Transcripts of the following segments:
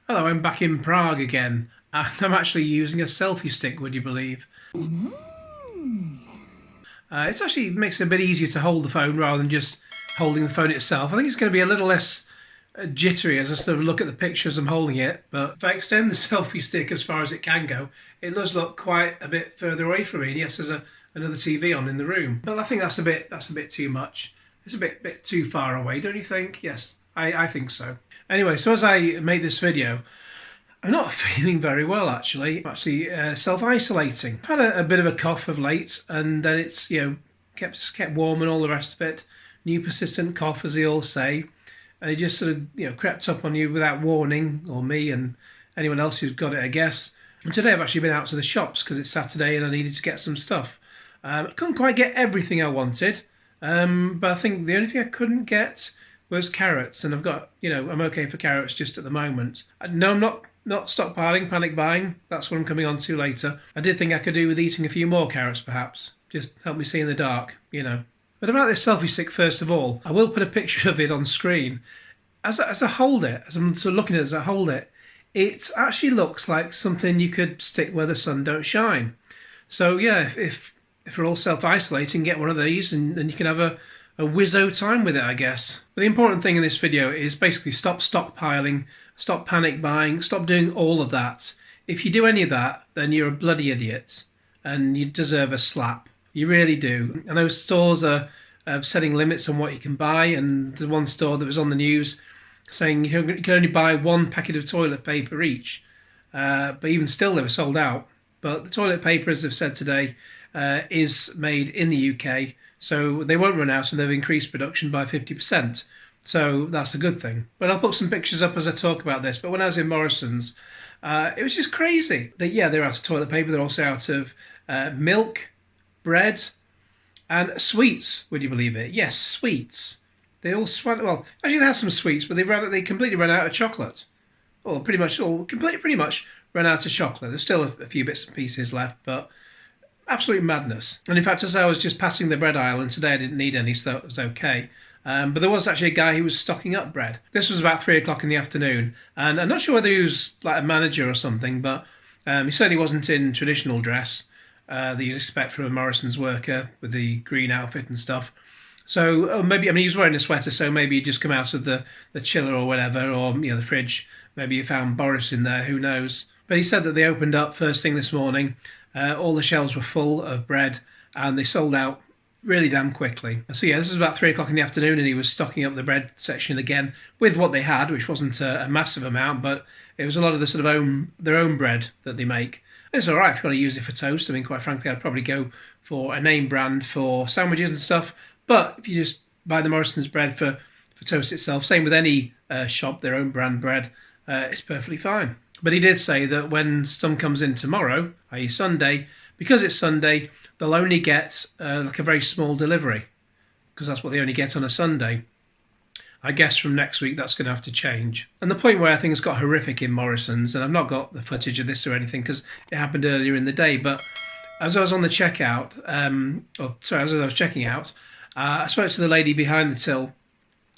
Hello, I'm back in Prague again, and I'm actually using a selfie stick, would you believe? It actually makes it a bit easier to hold the phone rather than just holding the phone itself. I think it's going to be a little less jittery as I sort of look at the picture as I'm holding it, but if I extend the selfie stick as far as it can go, it does look quite a bit further away from me. And yes, there's another TV on in the room, but I think that's a bit too much. It's a bit too far away, don't you think? Yes, I think so. Anyway, so as I make this video, I'm not feeling very well actually. I'm actually self-isolating. I've had a bit of a cough of late, and then it's kept warm and all the rest of it. New persistent cough, as they all say, and it just sort of crept up on you without warning, or me and anyone else who's got it, I guess. And today I've actually been out to the shops because it's Saturday and I needed to get some stuff. I couldn't quite get everything I wanted, but I think the only thing I couldn't get was carrots, and I've got I'm okay for carrots just at the moment. No, I'm not stockpiling, panic buying. That's what I'm coming on to later. I did think I could do with eating a few more carrots, perhaps. Just help me see in the dark. But about this selfie stick, first of all, I will put a picture of it on screen. As I hold it, as I'm sort of looking at it as I hold it, it actually looks like something you could stick where the sun don't shine. So yeah, if we're all self-isolating, get one of these and you can have a whizzo time with it, I guess. But the important thing in this video is basically stop stockpiling, stop panic buying, stop doing all of that. If you do any of that, then you're a bloody idiot and you deserve a slap. You really do. I know stores are setting limits on what you can buy, and the one store that was on the news saying you can only buy one packet of toilet paper each. But even still, they were sold out. But the toilet paper, as they've said today, is made in the UK, so they won't run out, and they've increased production by 50%. So that's a good thing. But I'll put some pictures up as I talk about this. But when I was in Morrisons, it was just crazy. They're out of toilet paper. They're also out of milk, bread, and sweets. Would you believe it? Yes, sweets. They all well. Actually, they had some sweets, but they completely ran out of chocolate. Or pretty much ran out of chocolate. There's still a few bits and pieces left, but absolute madness. And in fact, as I was just passing the bread aisle, and today I didn't need any, so that was okay. But there was actually a guy who was stocking up bread. This was about 3 o'clock in the afternoon, and I'm not sure whether he was like a manager or something, but he certainly wasn't in traditional dress that you'd expect from a Morrisons worker with the green outfit and stuff. So maybe, he was wearing a sweater, so maybe he'd just come out of the chiller or whatever, or the fridge. Maybe you found Boris in there, who knows. But he said that they opened up first thing this morning. All the shelves were full of bread, and they sold out really damn quickly. So yeah, this was about 3 o'clock in the afternoon, and he was stocking up the bread section again with what they had, which wasn't a massive amount, but it was a lot of the sort of their own bread that they make. And it's all right if you want to use it for toast. Quite frankly, I'd probably go for a name brand for sandwiches and stuff. But if you just buy the Morrisons bread for toast itself, same with any shop, their own brand bread, it's perfectly fine. But he did say that when some comes in tomorrow, i.e. Sunday, because it's Sunday, they'll only get like a very small delivery, because that's what they only get on a Sunday. I guess from next week that's going to have to change. And the point where I think it's got horrific in Morrisons, and I've not got the footage of this or anything because it happened earlier in the day, but as I was on the checkout, as I was checking out, I spoke to the lady behind the till.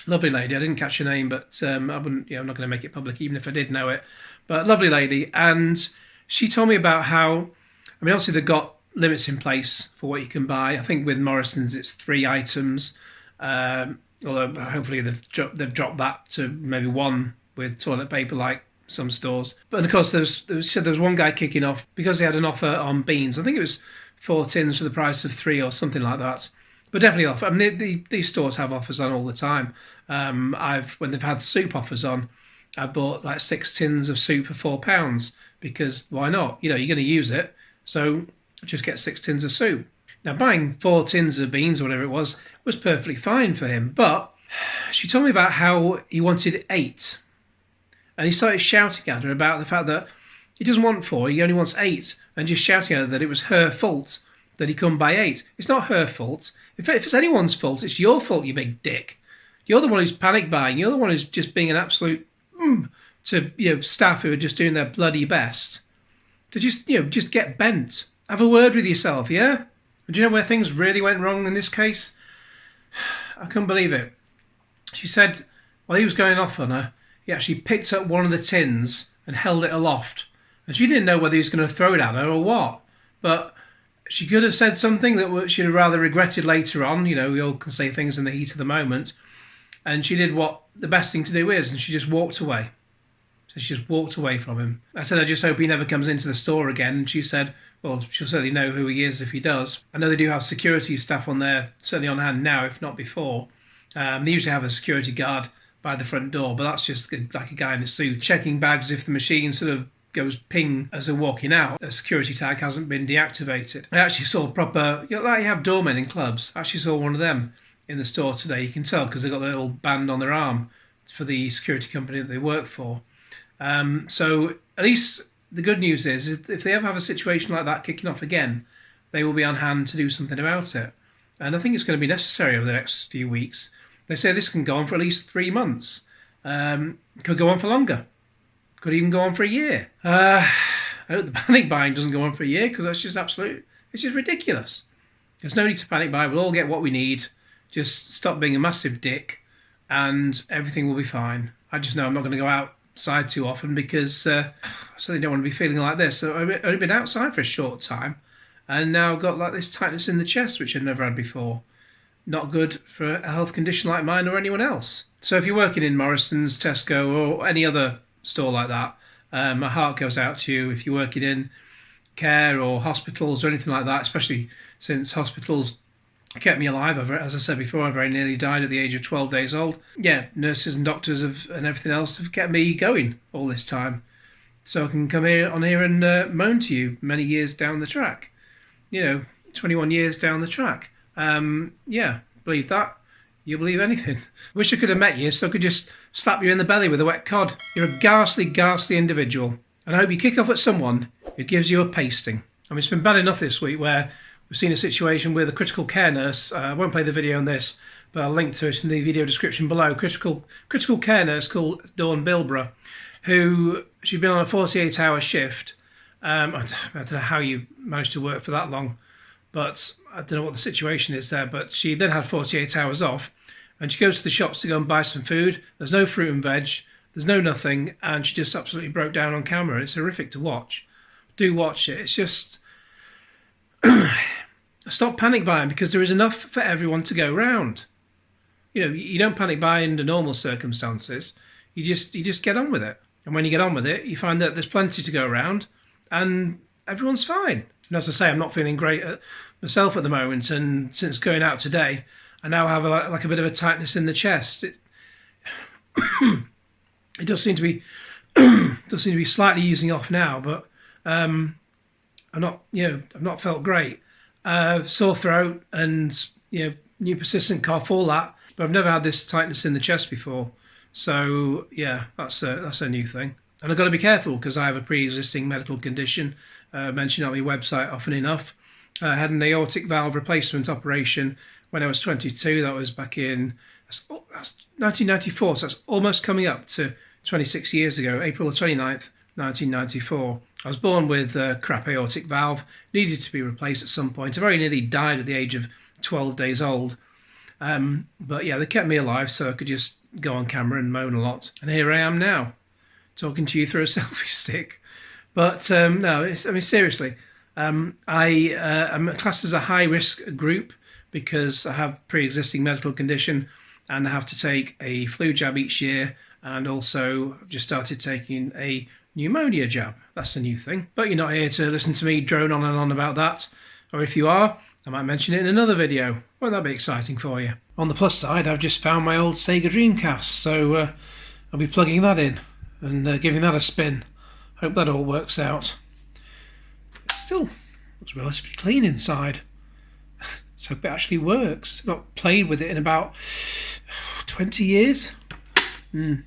Lovely lady. I didn't catch her name, but I wouldn't. I'm not going to make it public, even if I did know it. But lovely lady, and she told me about how, obviously they've got limits in place for what you can buy. I think with Morrisons it's 3 items, although hopefully they've dropped that to maybe 1 with toilet paper, like some stores. But of course, there was one guy kicking off because they had an offer on beans. I think it was 4 tins for the price of 3 or something like that. But definitely offer. These stores have offers on all the time. When they've had soup offers on, I've bought like 6 tins of soup for £4 because why not? You're going to use it, so just get 6 tins of soup. Now, buying 4 tins of beans or whatever it was perfectly fine for him. But she told me about how he wanted 8, and he started shouting at her about the fact that he doesn't want 4, he only wants 8, and just shouting at her that it was her fault that he couldn't buy 8. It's not her fault. If it's anyone's fault, it's your fault, you big dick. You're the one who's panic buying. You're the one who's just being an absolute to staff who are just doing their bloody best to just get bent. Have a word with yourself, yeah? And do you know where things really went wrong in this case? I couldn't believe it. She said while he was going off on her, he actually picked up one of the tins and held it aloft. And she didn't know whether he was going to throw it at her or what. But she could have said something that she'd have rather regretted later on. You know, we all can say things in the heat of the moment. And she did what the best thing to do is, and she just walked away. So she just walked away from him. I said, I just hope he never comes into the store again. And she said, well, she'll certainly know who he is if he does. I know they do have security staff on there, certainly on hand now, if not before. They usually have a security guard by the front door, but that's just like a guy in a suit checking bags if the machine sort of goes ping as they're walking out. A security tag hasn't been deactivated. I actually saw proper, like you have doormen in clubs. I actually saw one of them in the store today. You can tell because they've got their little band on their arm for the security company that they work for. So at least the good news is if they ever have a situation like that kicking off again, they will be on hand to do something about it. And I think it's going to be necessary over the next few weeks. They say this can go on for at least 3 months. Could go on for longer. Could even go on for a year. I hope the panic buying doesn't go on for a year because that's just it's just ridiculous. There's no need to panic buy. We'll all get what we need. Just stop being a massive dick and everything will be fine. I just know I'm not going to go outside too often because I certainly don't want to be feeling like this. So I've only been outside for a short time and now I've got like this tightness in the chest which I've never had before. Not good for a health condition like mine or anyone else. So if you're working in Morrisons, Tesco or any other store like that, my heart goes out to you. If you're working in care or hospitals or anything like that, especially since hospitals kept me alive. As I said before, I very nearly died at the age of 12 days old. Yeah, nurses and doctors and everything else have kept me going all this time. So I can come on here and moan to you many years down the track. 21 years down the track. Yeah, believe that. You'll believe anything. Wish I could have met you so I could just slap you in the belly with a wet cod. You're a ghastly, ghastly individual. And I hope you kick off at someone who gives you a pasting. I mean, it's been bad enough this week where we've seen a situation with a critical care nurse. I won't play the video on this, but I'll link to it in the video description below. Critical care nurse called Dawn Bilborough, who she'd been on a 48-hour shift. I don't know how you managed to work for that long, but I don't know what the situation is there. But she then had 48 hours off, and she goes to the shops to go and buy some food. There's no fruit and veg. There's no nothing, and she just absolutely broke down on camera. It's horrific to watch. Do watch it. It's just stop panic buying because there is enough for everyone to go round. You don't panic buy under normal circumstances. You just get on with it, and when you get on with it, you find that there's plenty to go around, and everyone's fine. And as I say, I'm not feeling great myself at the moment, and since going out today, I now have a bit of a tightness in the chest. It does seem to be slightly easing off now, but I've not felt great. Sore throat and new persistent cough, all that. But I've never had this tightness in the chest before. So yeah, that's a new thing. And I've got to be careful because I have a pre-existing medical condition mentioned on my website often enough. I had an aortic valve replacement operation when I was 22. That was back in 1994, so that's almost coming up to 26 years ago, April the 29th, 1994. I was born with a crap aortic valve, needed to be replaced at some point. I very nearly died at the age of 12 days old. But yeah, they kept me alive so I could just go on camera and moan a lot. And here I am now, talking to you through a selfie stick. But no, seriously, I am classed as a high-risk group because I have pre-existing medical condition and I have to take a flu jab each year, and also I've just started taking a pneumonia jab. That's a new thing. But you're not here to listen to me drone on and on about that. Or if you are, I might mention it in another video. Won't that be exciting for you? On the plus side, I've just found my old Sega Dreamcast, so I'll be plugging that in and giving that a spin. Hope that all works out. It still looks relatively clean inside. So hope it actually works. I've not played with it in about 20 years. Oh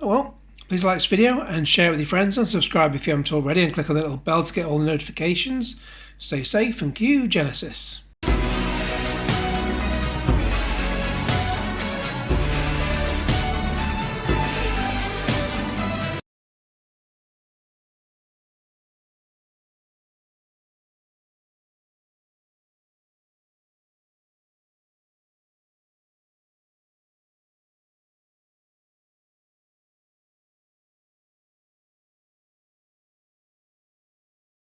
well, please like this video and share it with your friends and subscribe if you haven't already, and click on the little bell to get all the notifications. Stay safe and cue Genesis.